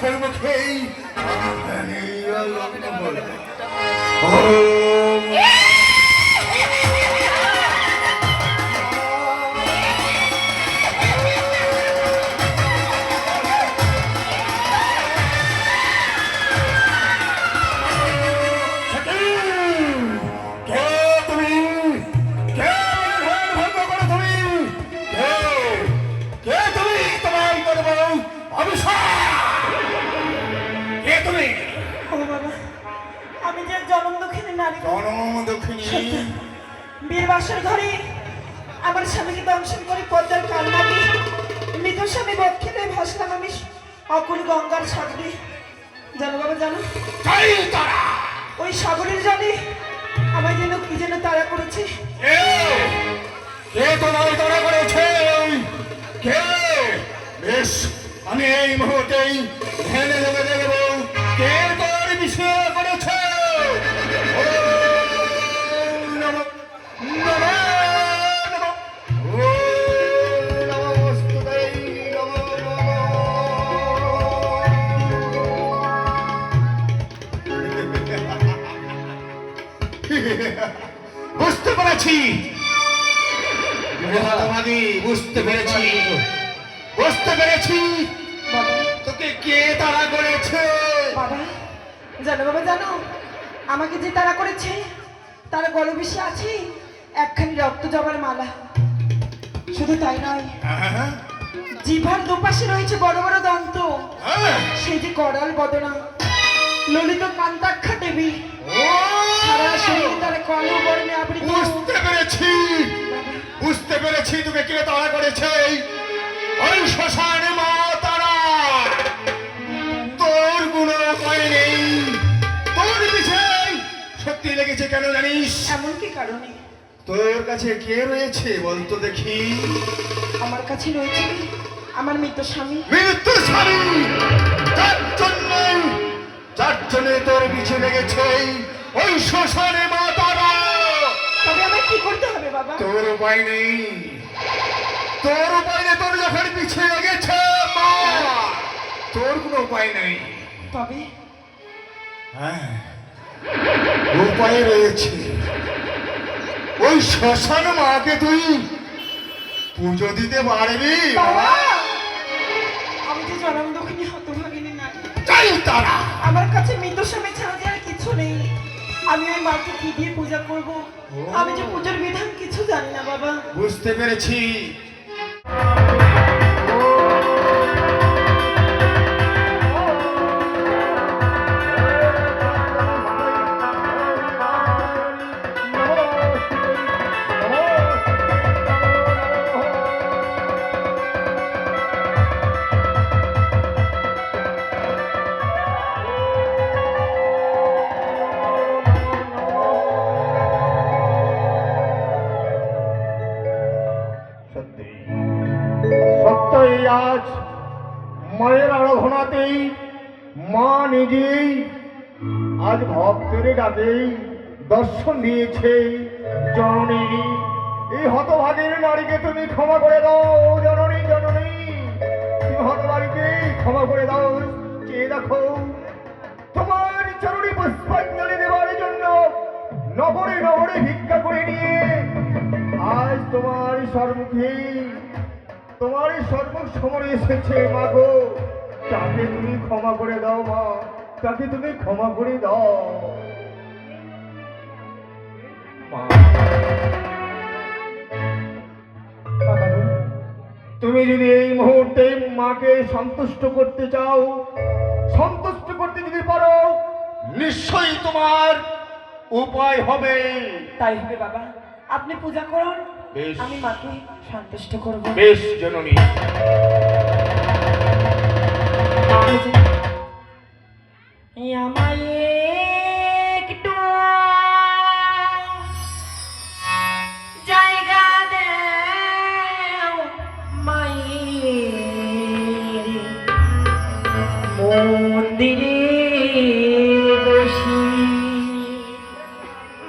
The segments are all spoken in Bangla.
মুখের মুখেই লগ্ন বলবে। বীরবাসের ঘরে আমার স্বামীকে দংশন করে পদ্মার কাল লাগে মৃত স্বামী বক্ষিতে ভাসলাম আমি অকুল গঙ্গার সাগরে। জানো বাবা জানো, ওই সাগরের জলে আমায় যেন কি যেন তাড়া করেছে। বেশ, আমি এই মুহূর্তেই ধ্যানে লেগে দেখব কে তোর বিষয় করেছে। বুঝতে পেরেছি, বুঝতে পেরেছি, বুঝতে পেরেছি তোকে কে তাড়া করেছে। বাবা জানো, বাবা জানো, আমাকে যে তাড়া করেছে তার গলে বেশি আছে একখানি রক্ত জবার মালা। শুধু তাই নয়, জিভার দুপাশে রয়েছে বড় বড় দন্ত, সেই যে করাল বদনা ললিত কান্তাক্ষা দেবী, সারা শরীর তার কালো বর্ণে আবৃত। বুঝতে পেরেছি, বুঝতে পেরেছি তোকে কে তাড়া করেছে। ওই শ্মশানে মা তারা, তোর কোনো উপায় নেই, তোর পিছে সত্যি লেগেছে কেন জানিস? এমন কি কারণে? তোর কাছে কে রয়েছে বলতো দেখি? আমার কাছে রয়েছে আমার মৃত স্বামী। মৃত্যু স্বামী, যার জন্য তোর পিছে লেগেছে ওই শ্মশানে মা তারা। তবে আমার কি করতে হবে বাবা? তোর উপায় নেই, তোর উপায় নেই। তোর যখন পিছে লেগেছে মা, তোর কোনো উপায় নেই। তবে হ্যাঁ, উপায় রয়েছে। ওই শ্মশান মাকে তুই পুজো দিতে পারবি। বাবা, আমি যে জনম দুঃখিনী হতভাগিনী নারী, চাই তারা। আমার কাছে মৃত স্বামী ছাড়া আর কিছু নেই। আমি ওই মাকে কি দিয়ে পূজা করব? আমি যে পূজার বিধান কিছু জানি না বাবা। বুঝতে পেরেছি। আজ মায়ের আরাধনাতেই মা নিজেই আজ ভক্তের ডাকেই দর্শন দিয়েছে। জননী, এই হতভাগের নারীকে তুমি ক্ষমা করে দাও। জননী, জননী, তুমি হতভাগীকে ক্ষমা করে দাও। চেয়ে দেখো, তোমার চরণে পুষ্পাঞ্জলি দেওয়ার জন্য নগরে নগরে ভিক্ষা করে নিয়ে আজ তোমার সম্মুখে, তোমার সর্বক সমরে এসেছে। মা গো, তাকে তুমি ক্ষমা করে দাও। মা, তাকে তুমি ক্ষমা করে দাও। তুমি যদি এই মুহূর্তে মাকে সন্তুষ্ট করতে চাও, সন্তুষ্ট করতে যদি পারো, নিশ্চয়ই তোমার উপায় হবে। তাই হবে বাবা, আপনি পূজা করুন, আমি মাকে সন্তুষ্ট করব। বেশ জননী। আমায় একটু জায়গা দেও মায়ের মন্দিরে বসি,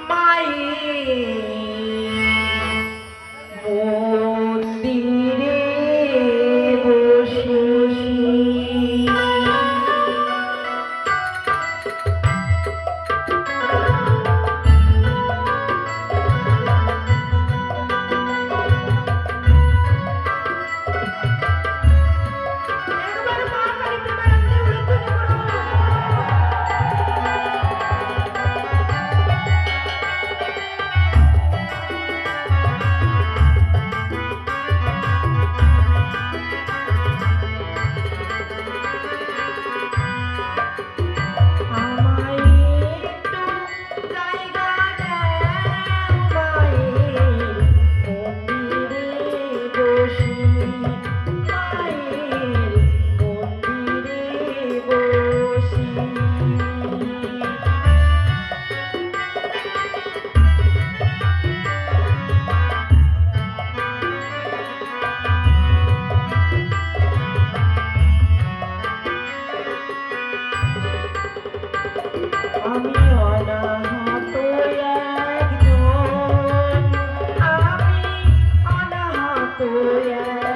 মায়ের মন্দিরে বসি। তুই